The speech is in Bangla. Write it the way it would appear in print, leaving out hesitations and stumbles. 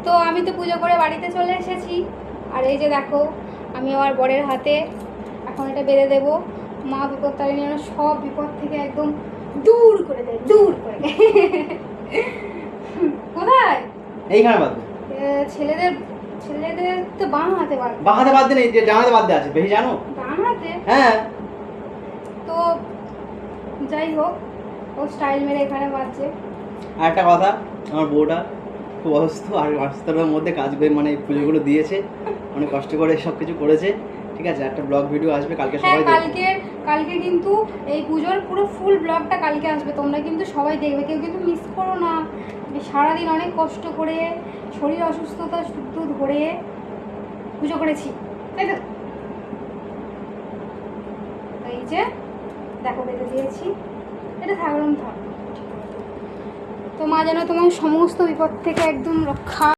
তো আমি তো পুজো করে বাড়িতে চলে এসেছি, আর এই যে দেখো আমি আমার বরের হাতে এখন এটা বেঁধে দেবো। মা বিপদতারিণী যেন সব বিপদ থেকে একদম দূর করে দেয়, দূর করে দেয়। কোথায়? এইখানে বাদ দে। ছেলেদের ছেলেদের তো বাঁ হাতে বাঁধে। বাঁ হাতে বাদ দে নেই, ডান হাতে বাদ দে আছে, বেশি জানো? বাঁ হাতে? হ্যাঁ। তো যাই হোক, ও স্টাইল মেরে এখানে বাজছে। আর একটা কথা, আমার বউটা খুব অসুস্থ, আর অসুস্থতার মধ্যে কাজ করে মানে পুজোগুলো দিয়েছে, অনেক কষ্ট করে সব কিছু করেছে। ঠিক আছে, একটা ব্লগ ভিডিও আসবে কালকে, হ্যাঁ সবাই দেখবে। কালকে কিন্তু এই পুজোর পুরো ফুল ব্লগটা কালকে আসবে, তোমরা কিন্তু সবাই দেখবে, কেউ কিন্তু মিস করো না। আমি সারাদিন অনেক কষ্ট করে শরীর অসুস্থতা শুদ্ধ ধরে পুজো করেছি, তাই তো? এই যে দেখো বেঁধে দিয়েছি, এটা থাকলাম থাক। তো মা যেন তোমার সমস্ত বিপদ থেকে একদম রক্ষা